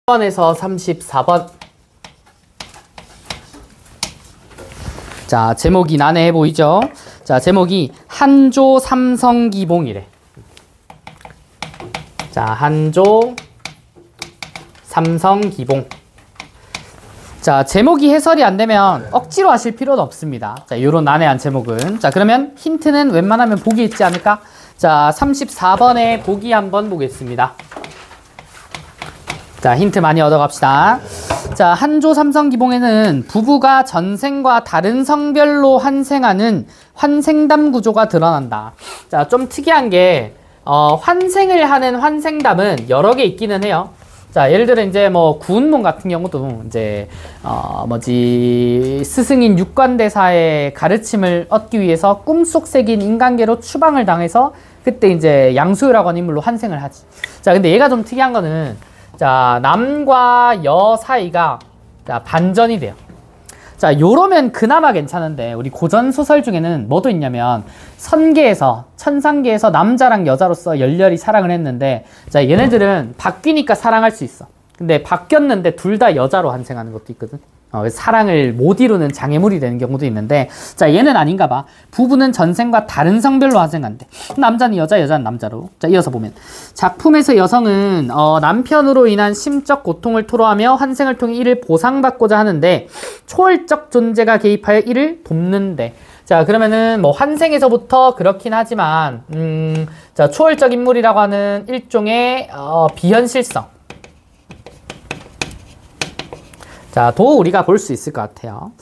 번에서 34번. 자, 제목이 난해해 보이죠? 자, 제목이 한조 삼성기봉이래. 자, 한조 삼성기봉. 자, 제목이 해설이 안 되면 억지로 하실 필요는 없습니다. 자, 요런 난해한 제목은. 자, 그러면 힌트는 웬만하면 보기 있지 않을까? 자, 34번에 보기 한번 보겠습니다. 자, 힌트 많이 얻어갑시다. 자, 한조 삼성기봉에는 부부가 전생과 다른 성별로 환생하는 환생담 구조가 드러난다. 자, 좀 특이한 게 환생을 하는 환생담은 여러 개 있기는 해요. 자, 예를 들어 이제 뭐 구운몽 같은 경우도 이제 스승인 육관대사의 가르침을 얻기 위해서 꿈속 새긴 인간계로 추방을 당해서 그때 이제 양수유라고 하는 인물로 환생을 하지. 자, 근데 얘가 좀 특이한 거는 자, 남과 여 사이가 자, 반전이 돼요. 자, 요러면 그나마 괜찮은데 우리 고전 소설 중에는 뭐도 있냐면 선계에서 천상계에서 남자랑 여자로서 열렬히 사랑을 했는데 자, 얘네들은 바뀌니까 사랑할 수 있어. 근데 바뀌었는데 둘 다 여자로 환생하는 것도 있거든. 사랑을 못 이루는 장애물이 되는 경우도 있는데 자, 얘는 아닌가 봐. 부부는 전생과 다른 성별로 환생한대. 남자는 여자, 여자는 남자로. 자, 이어서 보면 작품에서 여성은 남편으로 인한 심적 고통을 토로하며 환생을 통해 이를 보상받고자 하는데 초월적 존재가 개입하여 이를 돕는데. 자, 그러면은 뭐 환생에서부터 그렇긴 하지만 자, 초월적 인물이라고 하는 일종의 비현실성. 자, 도 우리가 볼 수 있을 것 같아요.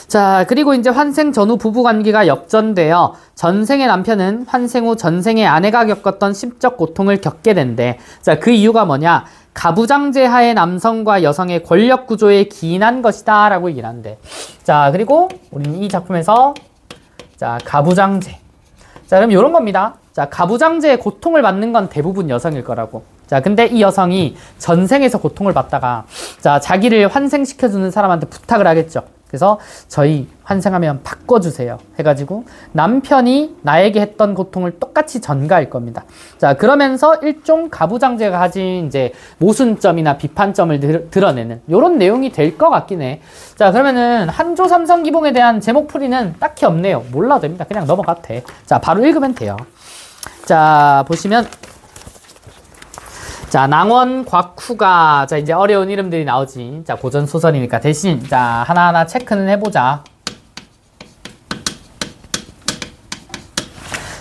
자, 그리고 이제 환생 전후 부부관계가 역전되어 전생의 남편은 환생 후 전생의 아내가 겪었던 심적 고통을 겪게 된대. 자, 그 이유가 뭐냐? 가부장제하의 남성과 여성의 권력 구조에 기인한 것이다 라고 얘기를 한대. 자, 그리고 우리는 이 작품에서 자, 가부장제. 자, 그럼 이런 겁니다. 자, 가부장제의 고통을 받는 건 대부분 여성일 거라고. 자, 근데 이 여성이 전생에서 고통을 받다가 자, 자기를 환생시켜주는 사람한테 부탁을 하겠죠. 그래서 저희 환생하면 바꿔주세요 해가지고 남편이 나에게 했던 고통을 똑같이 전가할 겁니다. 자, 그러면서 일종 가부장제가 가진 이제 모순점이나 비판점을 드러내는 요런 내용이 될 것 같긴 해. 자, 그러면은 한조 삼성기봉에 대한 제목풀이는 딱히 없네요. 몰라도 됩니다. 그냥 넘어가도 돼. 자, 바로 읽으면 돼요. 자, 보시면 자, 낭원 곽후가 자, 이제 어려운 이름들이 나오지. 자, 고전 소설이니까 대신 자, 하나하나 체크는 해보자.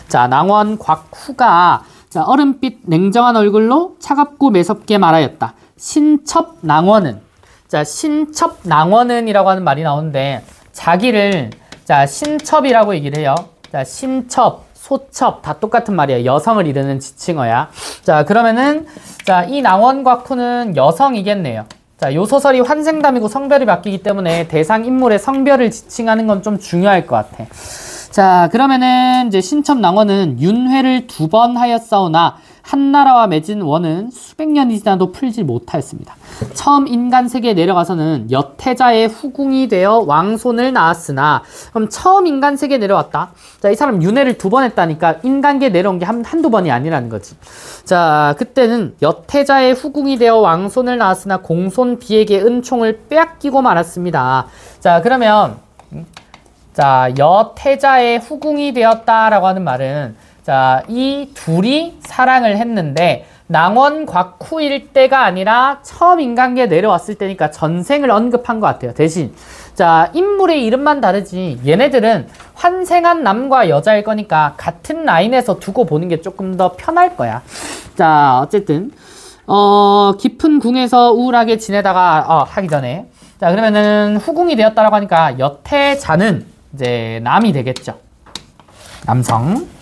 자, 낭원 곽후가 자, 얼음빛 냉정한 얼굴로 차갑고 매섭게 말하였다. 신첩낭원은 자, 신첩낭원은 이라고 하는 말이 나오는데 자기를 자, 신첩이라고 얘기를 해요. 자, 신첩 소첩 다 똑같은 말이에요. 여성을 이르는 지칭어야. 자, 그러면은 자, 이 낭원곽후는 여성이겠네요. 자, 요 소설이 환생담이고 성별이 바뀌기 때문에 대상 인물의 성별을 지칭하는 건 좀 중요할 것 같아. 자, 그러면은 이제 신첩낭원은 윤회를 2번 하였사오나 한나라와 맺은 원은 수백 년이 지나도 풀지 못하였습니다. 처음 인간 세계에 내려가서는 여태자의 후궁이 되어 왕손을 낳았으나 그럼 처음 인간 세계에 내려왔다. 자, 이 사람 윤회를 2번 했다니까 인간계에 내려온 게 한두 번이 아니라는 거지. 자, 그때는 여태자의 후궁이 되어 왕손을 낳았으나 공손 비에게 은총을 빼앗기고 말았습니다. 자, 그러면 자, 여태자의 후궁이 되었다라고 하는 말은 자, 이 둘이 사랑을 했는데 낭원 곽후일 때가 아니라 처음 인간계에 내려왔을 때니까 전생을 언급한 것 같아요. 대신 자, 인물의 이름만 다르지 얘네들은 환생한 남과 여자일 거니까 같은 라인에서 두고 보는 게 조금 더 편할 거야. 자, 어쨌든 깊은 궁에서 우울하게 지내다가 하기 전에 자, 그러면은 후궁이 되었다라고 하니까 여태자는 이제 남이 되겠죠. 남성.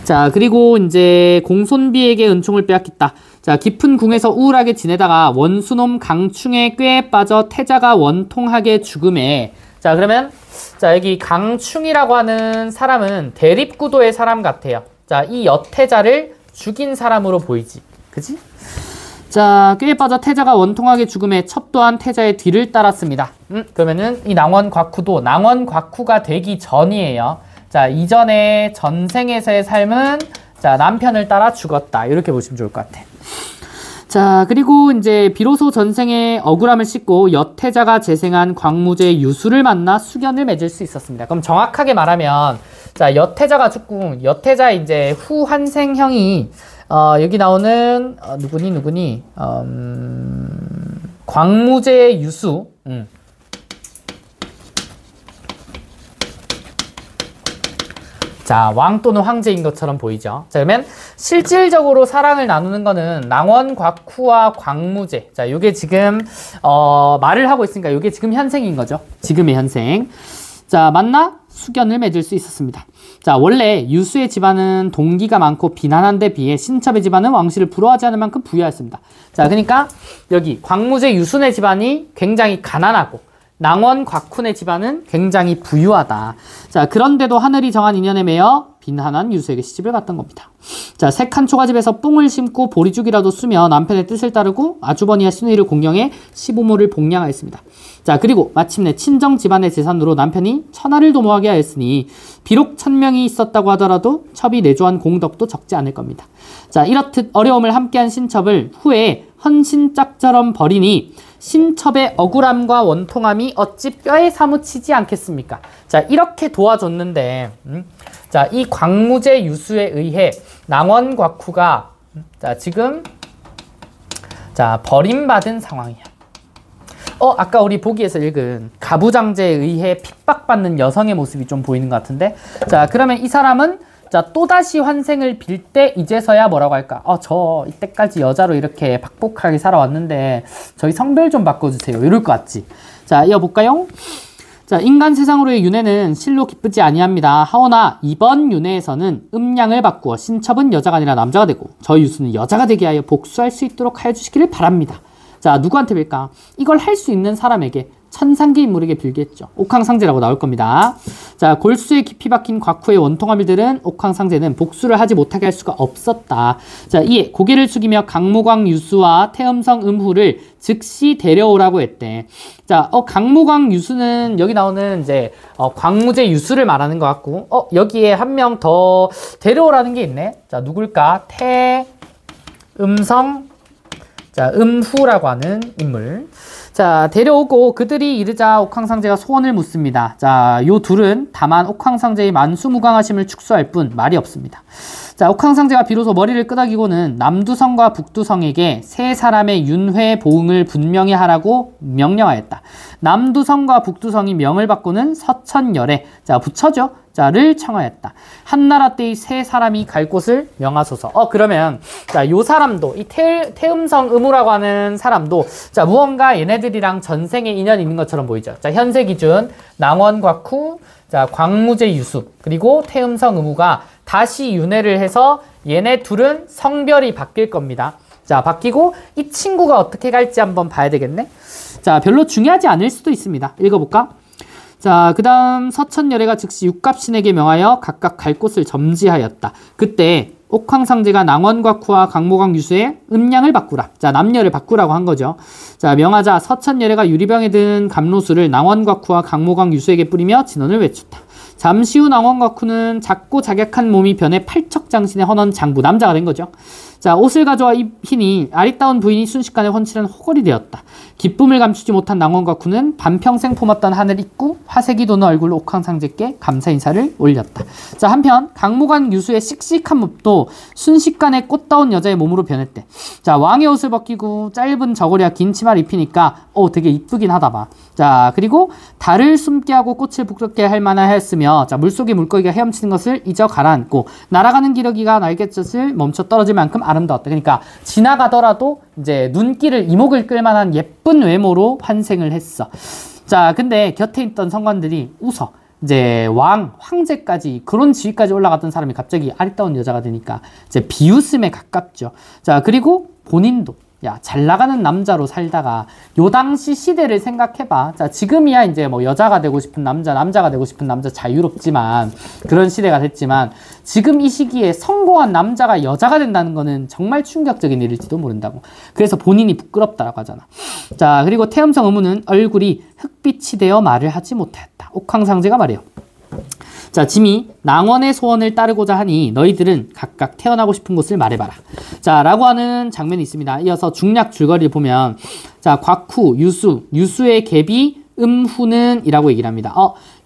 자, 그리고 이제 공손비에게 은총을 빼앗겼다. 자, 깊은 궁에서 우울하게 지내다가 원수놈 강충의 꾀에 빠져 태자가 원통하게 죽음에. 자, 그러면 자, 여기 강충이라고 하는 사람은 대립구도의 사람 같아요. 자, 이 여태자를 죽인 사람으로 보이지. 그치? 자, 꾀에 빠져 태자가 원통하게 죽음에 첩 또한 태자의 뒤를 따랐습니다. 그러면은 이 낭원 곽후도 낭원 곽후가 되기 전이에요. 자, 이전에 전생에서의 삶은 자, 남편을 따라 죽었다. 이렇게 보시면 좋을 것 같아. 자, 그리고 이제 비로소 전생에 억울함을 씻고 여태자가 재생한 광무제 유수를 만나 수견을 맺을 수 있었습니다. 그럼 정확하게 말하면, 자, 여태자가 죽고, 여태자 이제 후 환생형이, 여기 나오는, 누구니, 광무제 유수, 자, 왕 또는 황제인 것처럼 보이죠. 자, 그러면 실질적으로 사랑을 나누는 거는 낭원, 곽후와 광무제. 자, 요게 지금 말을 하고 있으니까 요게 지금 현생인 거죠. 지금의 현생. 자, 만나 수견을 맺을 수 있었습니다. 자, 원래 유수의 집안은 동기가 많고 비난한 데 비해 신첩의 집안은 왕실을 부러워하지 않을 만큼 부유하였습니다. 자, 그러니까 여기 광무제 유순의 집안이 굉장히 가난하고 낭원 곽훈의 집안은 굉장히 부유하다. 자, 그런데도 하늘이 정한 인연에 매여 빈한한 유수에게 시집을 갔던 겁니다. 자, 색한 초가집에서 뽕을 심고 보리죽이라도 쓰며 남편의 뜻을 따르고 아주버니와 시누이를 공경해 시부모를 복양하였습니다. 자, 그리고 마침내 친정 집안의 재산으로 남편이 천하를 도모하게 하였으니 비록 1000명이 있었다고 하더라도 첩이 내조한 공덕도 적지 않을 겁니다. 자, 이렇듯 어려움을 함께한 신첩을 후에 헌신짝처럼 버리니 신첩의 억울함과 원통함이 어찌 뼈에 사무치지 않겠습니까? 자, 이렇게 도와줬는데, 자, 이 광무제 유수에 의해 낭원 곽후가, 자, 지금, 자, 버림받은 상황이야. 아까 우리 보기에서 읽은 가부장제에 의해 핍박받는 여성의 모습이 좀 보이는 것 같은데, 자, 그러면 이 사람은 자, 또다시 환생을 빌 때 이제서야 뭐라고 할까? 저 이때까지 여자로 이렇게 박복하게 살아왔는데 저희 성별 좀 바꿔주세요. 이럴 것 같지? 자, 이어볼까요? 자, 인간 세상으로의 윤회는 실로 기쁘지 아니합니다. 하오나 이번 윤회에서는 음양을 바꾸어 신첩은 여자가 아니라 남자가 되고 저 유수는 여자가 되게 하여 복수할 수 있도록 하여 주시기를 바랍니다. 자, 누구한테 빌까? 이걸 할 수 있는 사람에게 천상계 인물에게 빌겠죠. 옥황상제라고 나올 겁니다. 자, 골수에 깊이 박힌 곽후의 원통함을 들은 옥황상제는 복수를 하지 못하게 할 수가 없었다. 자, 이에 고개를 숙이며 강무광 유수와 태음성 음후를 즉시 데려오라고 했대. 자, 강무광 유수는 여기 나오는 이제 광무제 유수를 말하는 것 같고, 여기에 한 명 더 데려오라는 게 있네. 자, 누굴까? 태음성, 자, 음후라고 하는 인물. 자, 데려오고 그들이 이르자 옥황상제가 소원을 묻습니다. 자, 요 둘은 다만 옥황상제의 만수무강하심을 축소할 뿐 말이 없습니다. 자, 옥황상제가 비로소 머리를 끄덕이고는 남두성과 북두성에게 세 사람의 윤회 보응을 분명히 하라고 명령하였다. 남두성과 북두성이 명을 받고는 서천열에, 자, 부처죠. 자를 청하였다. 한나라 때의 세 사람이 갈 곳을 명하소서. 그러면 자, 요 사람도 이 태음성 음우라고 하는 사람도 자, 무언가 얘네들이랑 전생에 인연이 있는 것처럼 보이죠. 자, 현세 기준 낭원 곽후, 자, 광무제 유수, 그리고 태음성 음우가 다시 윤회를 해서 얘네 둘은 성별이 바뀔 겁니다. 자, 바뀌고 이 친구가 어떻게 갈지 한번 봐야 되겠네. 자, 별로 중요하지 않을 수도 있습니다. 읽어볼까? 자, 그 다음 서천열애가 즉시 육갑신에게 명하여 각각 갈 곳을 점지하였다. 그때 옥황상제가 낭원곽후와 강모광 유수의 음양을 바꾸라. 자, 남녀를 바꾸라고 한 거죠. 자, 명하자 서천열애가 유리병에 든 감로수를 낭원곽후와 강모광 유수에게 뿌리며 진언을 외쳤다. 잠시 후 낭원곽후는 작고 작약한 몸이 변해 팔척장신의 헌원 장부, 남자가 된 거죠. 자, 옷을 가져와 입히니 아리따운 부인이 순식간에 훤칠한 호걸이 되었다. 기쁨을 감추지 못한 낭원곽후는 반평생 품었던 하늘 입고 화색이 도는 얼굴로 옥황상제께 감사 인사를 올렸다. 자, 한편 강무관 유수의 씩씩한 몸도 순식간에 꽃다운 여자의 몸으로 변했대. 자, 왕의 옷을 벗기고 짧은 저고리와 긴 치마를 입히니까 되게 이쁘긴 하다 봐. 자, 그리고 달을 숨게 하고 꽃을 부끄럽게 할 만한 하였으며, 자, 물속의 물고기가 헤엄치는 것을 잊어 가라앉고 날아가는 기러기가 날갯짓을 멈춰 떨어질 만큼 아름다웠다. 그러니까 지나가더라도 이제 눈길을 이목을 끌만한 예쁜 외모로 환생을 했어. 자, 근데 곁에 있던 성관들이 웃어. 이제 황제까지 그런 지위까지 올라갔던 사람이 갑자기 아리따운 여자가 되니까 이제 비웃음에 가깝죠. 자, 그리고 본인도 잘 나가는 남자로 살다가 요 당시 시대를 생각해봐. 자, 지금이야 이제 뭐 여자가 되고 싶은 남자, 남자가 되고 싶은 남자 자유롭지만 그런 시대가 됐지만 지금 이 시기에 성공한 남자가 여자가 된다는 거는 정말 충격적인 일일지도 모른다고. 그래서 본인이 부끄럽다라고 하잖아. 자, 그리고 태음성 의무는 얼굴이 흑빛이 되어 말을 하지 못하였다. 옥황상제가 말해요. 자, 짐이 낭원의 소원을 따르고자 하니 너희들은 각각 태어나고 싶은 곳을 말해봐라. 자, 라고 하는 장면이 있습니다. 이어서 중략 줄거리를 보면, 자, 곽후, 유수, 유수의 계비, 음후는 이라고 얘기를 합니다.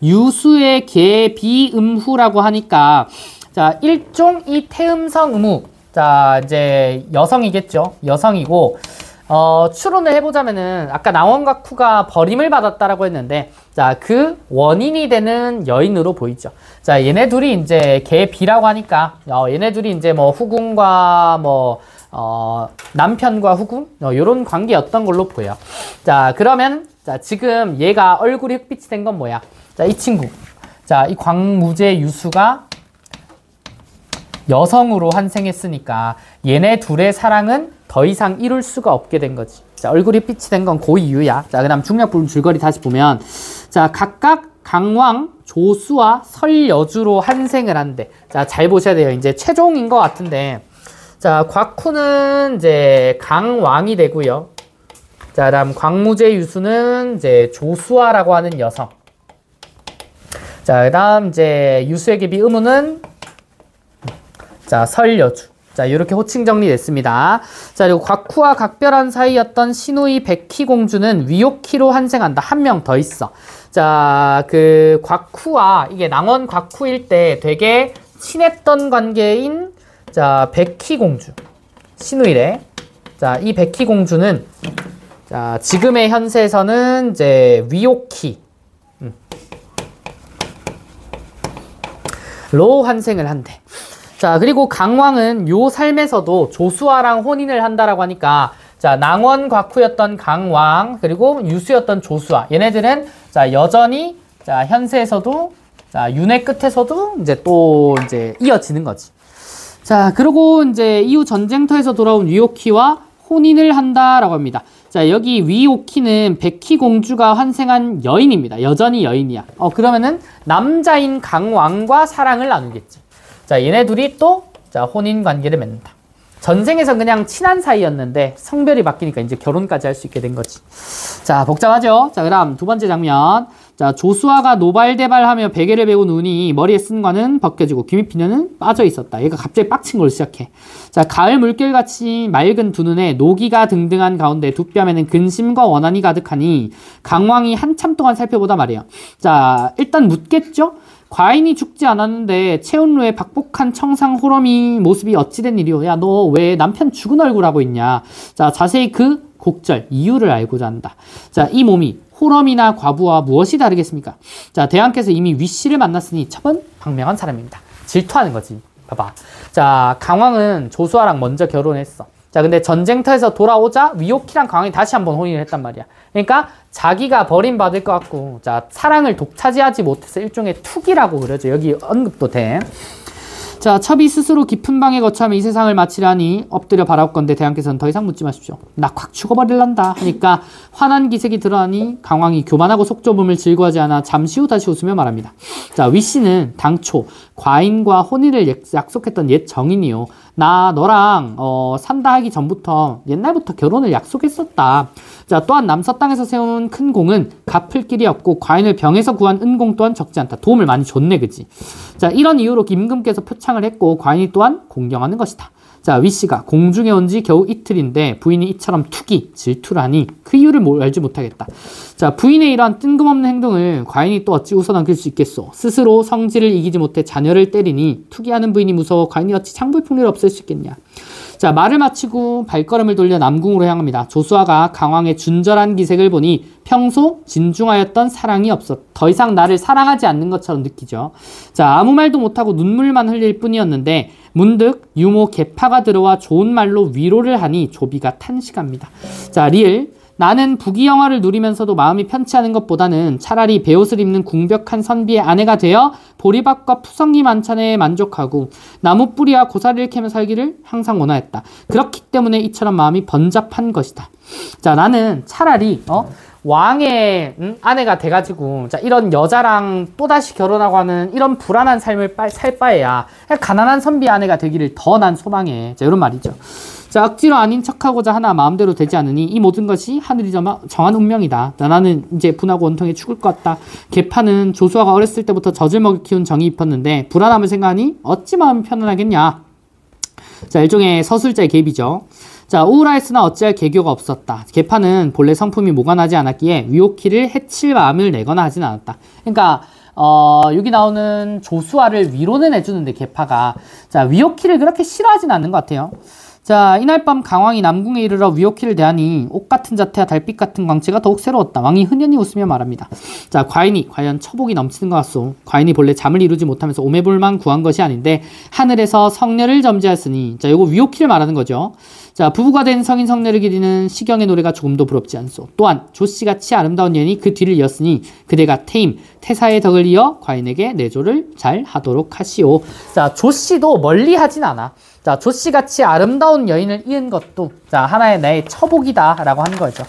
유수의 계비, 음후라고 하니까, 자, 일종 이 태음성 음후. 자, 이제 여성이겠죠. 여성이고, 추론을 해보자면은, 아까 낭원과 쿠가 버림을 받았다라고 했는데, 자, 그 원인이 되는 여인으로 보이죠. 자, 얘네 둘이 이제 계비라고 하니까, 얘네 둘이 이제 뭐 후궁과 뭐, 남편과 후궁? 요런 관계였던 걸로 보여. 자, 그러면, 자, 지금 얘가 얼굴이 흑빛이 된 건 뭐야? 자, 이 친구. 자, 이 광무제 유수가 여성으로 환생했으니까 얘네 둘의 사랑은 더 이상 이룰 수가 없게 된 거지. 자, 얼굴이 빛이 된 건 그 이유야. 자, 그 다음 중략부분 줄거리 다시 보면, 자, 각각 강왕, 조수와 설여주로 환생을 한대. 자, 잘 보셔야 돼요. 이제 최종인 것 같은데, 자, 곽후는 이제 강왕이 되고요. 자, 다음 광무제 유수는 이제 조수아라고 하는 여성. 자, 그 다음 이제 유수의 계비 음우는 자, 설여주. 자, 이렇게 호칭 정리됐습니다. 자, 그리고 곽후와 각별한 사이였던 신우이 백희공주는 위옥희로 환생한다. 한 명 더 있어. 자, 그 곽후와 이게 낭원 곽후일 때 되게 친했던 관계인 자, 백희공주. 신우이래. 자, 이 백희공주는 자, 지금의 현세에서는 이제 위옥희 로 환생을 한대. 자, 그리고 강왕은 요 삶에서도 조수아랑 혼인을 한다라고 하니까, 자, 낭원 곽후였던 강왕, 그리고 유수였던 조수아. 얘네들은, 자, 여전히, 자, 현세에서도, 자, 윤회 끝에서도 이제 또 이제 이어지는 거지. 자, 그리고 이제 이후 전쟁터에서 돌아온 위옥희와 혼인을 한다라고 합니다. 자, 여기 위옥희는 백희공주가 환생한 여인입니다. 여전히 여인이야. 그러면은 남자인 강왕과 사랑을 나누겠지. 자, 얘네 둘이 또, 자, 혼인 관계를 맺는다. 전생에서 그냥 친한 사이였는데 성별이 바뀌니까 이제 결혼까지 할 수 있게 된 거지. 자, 복잡하죠? 자, 그 다음 두 번째 장면. 자, 조수아가 노발대발하며 베개를 베고 누니 머리에 쓴 관은 벗겨지고 귀밑피녀는 빠져 있었다. 얘가 갑자기 빡친 걸 시작해. 자, 가을 물결같이 맑은 두 눈에 노기가 등등한 가운데 두 뺨에는 근심과 원한이 가득하니 강왕이 한참 동안 살펴보다 말이에요. 자, 일단 묻겠죠? 과인이 죽지 않았는데 채운루의 박복한 청상 호러미 모습이 어찌된 일이오? 야, 너 왜 남편 죽은 얼굴 하고 있냐? 자, 자세히 그 곡절 이유를 알고자 한다. 자, 이 몸이 호러미나 과부와 무엇이 다르겠습니까? 자, 대왕께서 이미 위씨를 만났으니 첩은 방명한 사람입니다. 질투하는 거지. 봐봐. 자, 강왕은 조수아랑 먼저 결혼했어. 자, 근데 전쟁터에서 돌아오자 위옥희랑 강왕이 다시 한번 혼인을 했단 말이야. 그러니까 자기가 버림받을 것 같고, 자, 사랑을 독차지하지 못해서 일종의 투기라고 그러죠. 여기 언급도 돼. 자, 첩이 스스로 깊은 방에 거처하며 이 세상을 마치라니 엎드려 바라옵건대 대왕께서는 더 이상 묻지 마십시오. 나 콱 죽어버릴란다 하니까 환한 기색이 드러나니 강왕이 교만하고 속 좁음을 즐거워하지 않아 잠시 후 다시 웃으며 말합니다. 자, 위씨는 당초 과인과 혼인을 약속했던 옛 정인이요. 나 너랑 산다 하기 전부터 옛날부터 결혼을 약속했었다. 자, 또한 남서 땅에서 세운 큰 공은 갚을 길이 없고 과인을 병에서 구한 은공 또한 적지 않다. 도움을 많이 줬네, 그지? 자, 이런 이유로 임금께서 표창을 했고 과인이 또한 공경하는 것이다. 자, 위씨가 공중에 온 지 겨우 이틀인데 부인이 이처럼 투기, 질투를 하니 그 이유를 알지 못하겠다. 자, 부인의 이러한 뜬금없는 행동을 과인이 또 어찌 웃어 넘길 수 있겠소? 스스로 성질을 이기지 못해 자녀를 때리니 투기하는 부인이 무서워 과인이 어찌 창불풍리를 없앨 수 있겠냐. 자, 말을 마치고 발걸음을 돌려 남궁으로 향합니다. 조수아가 강왕의 준절한 기색을 보니 평소 진중하였던 사랑이 없어 더 이상 나를 사랑하지 않는 것처럼 느끼죠. 자, 아무 말도 못하고 눈물만 흘릴 뿐이었는데 문득 유모 개파가 들어와 좋은 말로 위로를 하니 조비가 탄식합니다. 자, 리을. 나는 부귀영화를 누리면서도 마음이 편치 않은 것보다는 차라리 베옷을 입는 궁벽한 선비의 아내가 되어 보리밥과 푸성기 만찬에 만족하고 나무뿌리와 고사리를 캐며 살기를 항상 원하였다. 그렇기 때문에 이처럼 마음이 번잡한 것이다. 자, 나는 차라리 왕의 아내가 돼가지고 자 이런 여자랑 또다시 결혼하고 하는 이런 불안한 삶을 살 바에야 그냥 가난한 선비 아내가 되기를 더 난 소망해. 자 이런 말이죠. 자 억지로 아닌 척하고자 하나 마음대로 되지 않으니 이 모든 것이 하늘이 정한 운명이다. 자, 나는 이제 분하고 원통에 죽을 것 같다. 계파는 조수아가 어렸을 때부터 젖을 먹여 키운 정이 입혔는데 불안함을 생각하니 어찌 마음이 편안하겠냐. 자 일종의 서술자의 개입이죠. 자 우울하였으나 어찌할 개교가 없었다. 계파는 본래 성품이 모관하지 않았기에 위옥희를 해칠 마음을 내거나 하진 않았다. 그러니까 여기 나오는 조수아를 위로는 해주는데 계파가 자 위옥희를 그렇게 싫어하진 않는 것 같아요. 자 이날 밤 강왕이 남궁에 이르러 위옥희를 대하니 옷 같은 자태와 달빛 같은 광채가 더욱 새로웠다. 왕이 흔연히 웃으며 말합니다. 자 과인이 과연 처복이 넘치는 것 같소. 과인이 본래 잠을 이루지 못하면서 오매불만 구한 것이 아닌데 하늘에서 성녀를 점지하였으니 자 요거 위옥희를 말하는 거죠. 자 부부가 된 성인 성녀를 기리는 시경의 노래가 조금도 부럽지 않소. 또한 조씨같이 아름다운 여인이 그 뒤를 이었으니 그대가 태사의 덕을 이어 과인에게 내조를 잘 하도록 하시오. 자 조씨도 멀리 하진 않아. 자 조씨같이 아름다운 여인을 이은 것도 자 하나의 나의 처복이다 라고 하는 거죠.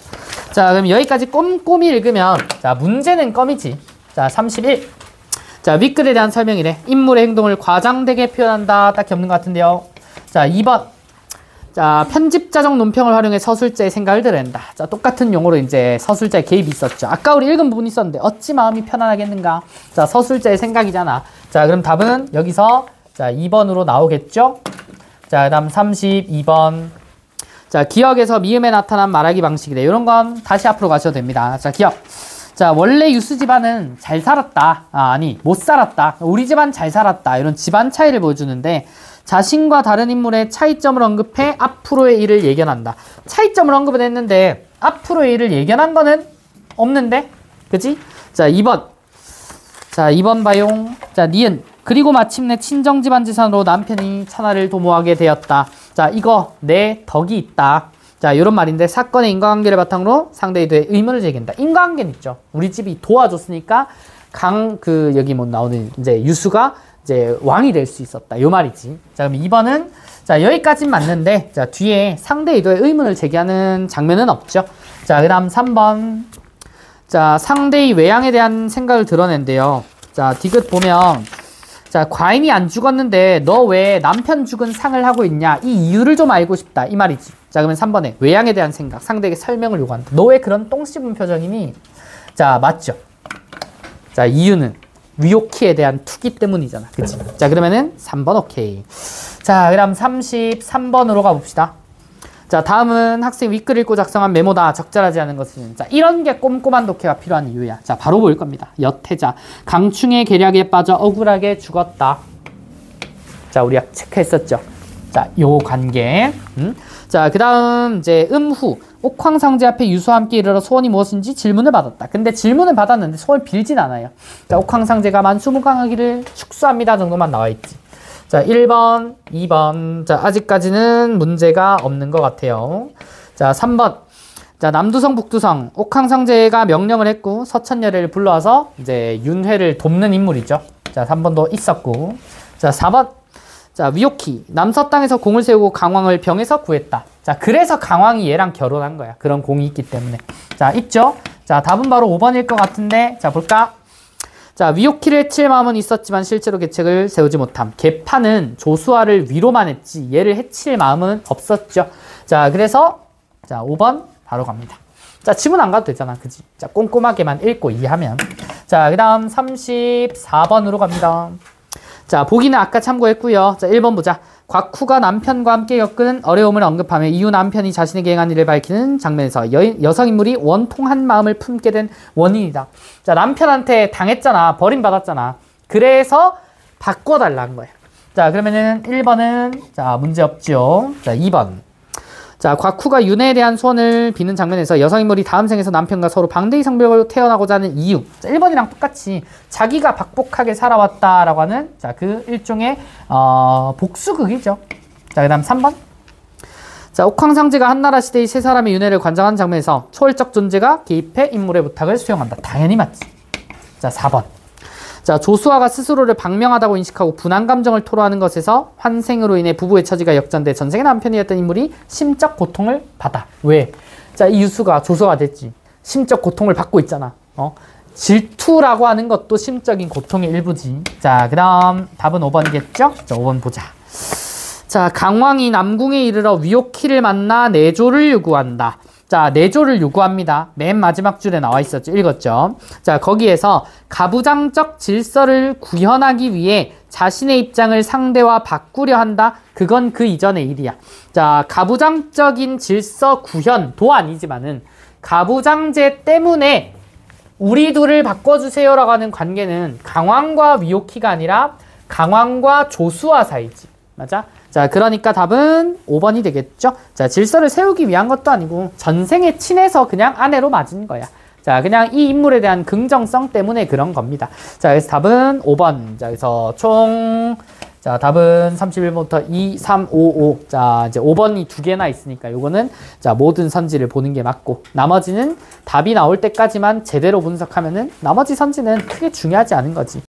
자 그럼 여기까지 꼼꼼히 읽으면 자 문제는 껌이지. 자 31. 자 윗글에 대한 설명이래. 인물의 행동을 과장되게 표현한다. 딱히 없는 것 같은데요. 자 2번. 자 편집자적 논평을 활용해 서술자의 생각을 드러낸다. 자 똑같은 용어로 이제 서술자의 개입이 있었죠. 아까 우리 읽은 부분이 있었는데 어찌 마음이 편안하겠는가. 자 서술자의 생각이잖아. 자 그럼 답은 여기서 자 2번으로 나오겠죠. 자 그 다음 32번. 자 기역에서 미음에 나타난 말하기 방식이래. 이런 건 다시 앞으로 가셔도 됩니다. 자 기역. 자 원래 유수 집안은 잘 살았다. 아니 못 살았다. 우리 집안 잘 살았다. 이런 집안 차이를 보여주는데 자신과 다른 인물의 차이점을 언급해 앞으로의 일을 예견한다. 차이점을 언급은 했는데 앞으로의 일을 예견한 거는 없는데 그치? 자 2번. 자 2번 봐용. 자 니은. 그리고 마침내 친정집안 재산으로 남편이 천하를 도모하게 되었다. 자 이거 내 덕이 있다. 자 이런 말인데 사건의 인과관계를 바탕으로 상대에 대해 의문을 제기한다. 인과관계는 있죠. 우리 집이 도와줬으니까 여기 뭐 나오는 이제 유수가 이제 왕이 될 수 있었다. 요 말이지. 자 그럼 2번은 자 여기까진 맞는데 자 뒤에 상대에 대해 의문을 제기하는 장면은 없죠. 자 그 다음 3번. 자 상대의 외양에 대한 생각을 드러낸대요. 자 디귿 보면 자 과인이 안 죽었는데 너 왜 남편 죽은 상을 하고 있냐 이 이유를 좀 알고 싶다 이 말이지. 자 그러면 3번에 외양에 대한 생각 상대에게 설명을 요구한다. 너 왜 그런 똥 씹은 표정이니? 자 맞죠. 자 이유는 위옥희에 대한 투기 때문이잖아. 그치? 자 그러면은 3번 오케이. 자 그다음 33번으로 가봅시다. 자 다음은 학생 윗글 읽고 작성한 메모다. 적절하지 않은 것은 자 이런 게 꼼꼼한 독해가 필요한 이유야. 자 바로 보일 겁니다. 여태자 강충의 계략에 빠져 억울하게 죽었다. 자 우리가 체크했었죠. 자 요 관계. 자 그 다음 이제 음후 옥황상제 앞에 유수와 함께 이르러 소원이 무엇인지 질문을 받았다. 근데 질문을 받았는데 소원을 빌진 않아요. 자 옥황상제가 만수무강하기를 축수합니다 정도만 나와있지. 자 1번 2번. 자 아직까지는 문제가 없는 것 같아요. 자 3번. 자 남두성 북두성 옥황상제가 명령을 했고 서천여래를 불러와서 이제 윤회를 돕는 인물이죠. 자 3번도 있었고. 자 4번. 자 위옥희 남서 땅에서 공을 세우고 강왕을 병에서 구했다. 자 그래서 강왕이 얘랑 결혼한 거야. 그런 공이 있기 때문에. 자 있죠. 자 답은 바로 5번일 것 같은데 자 볼까. 자 위옥희를 해칠 마음은 있었지만 실제로 계책을 세우지 못함. 계파는 조수아를 위로만 했지 얘를 해칠 마음은 없었죠. 자 그래서 자 5번 바로 갑니다. 자 지문 안 가도 되잖아. 그지? 자 꼼꼼하게만 읽고 이해하면. 자 그 다음 34번으로 갑니다. 자 보기는 아까 참고했고요. 자 1번 보자. 곽후가 남편과 함께 겪은 어려움을 언급하며 이후 남편이 자신에게 행한 일을 밝히는 장면에서 여성 인물이 원통한 마음을 품게 된 원인이다. 자 남편한테 당했잖아. 버림받았잖아. 그래서 바꿔달라는 거야. 자 그러면은 1번은 자 문제 없죠. 자 2번. 자 곽후가 윤회에 대한 소원을 비는 장면에서 여성 인물이 다음 생에서 남편과 서로 방대의 성별로 태어나고자 하는 이유. 자 1번이랑 똑같이 자기가 박복하게 살아왔다라고 하는 자 그 일종의 복수극이죠. 자 그 다음 3번. 자 옥황상제가 한나라 시대의 세 사람의 윤회를 관장한 장면에서 초월적 존재가 개입해 인물의 부탁을 수용한다. 당연히 맞지. 자 4번. 자 조수아가 스스로를 방명하다고 인식하고 분한 감정을 토로하는 것에서 환생으로 인해 부부의 처지가 역전돼 전생의 남편이었던 인물이 심적 고통을 받아. 왜? 자 이 유수가 조수아가 됐지. 심적 고통을 받고 있잖아. 질투라고 하는 것도 심적인 고통의 일부지. 자, 그다음 답은 5번이겠죠? 자, 5번 보자. 자, 강왕이 남궁에 이르러 위옥희를 만나 내조를 요구한다. 자, 내조를 요구합니다. 맨 마지막 줄에 나와 있었죠. 읽었죠? 자, 거기에서 가부장적 질서를 구현하기 위해 자신의 입장을 상대와 바꾸려 한다. 그건 그 이전의 일이야. 자, 가부장적인 질서 구현도 아니지만은 가부장제 때문에 우리 둘을 바꿔주세요라고 하는 관계는 강왕과 위옥희가 아니라 강왕과 조수와 사이지. 맞아? 자, 그러니까 답은 5번이 되겠죠? 자, 질서를 세우기 위한 것도 아니고 전생에 친해서 그냥 아내로 맞은 거야. 자, 그냥 이 인물에 대한 긍정성 때문에 그런 겁니다. 자, 그래서 답은 5번. 자, 그래서 자, 답은 31번부터 2, 3, 5, 5. 자, 이제 5번이 두 개나 있으니까 요거는 자, 모든 선지를 보는 게 맞고 나머지는 답이 나올 때까지만 제대로 분석하면은 나머지 선지는 크게 중요하지 않은 거지.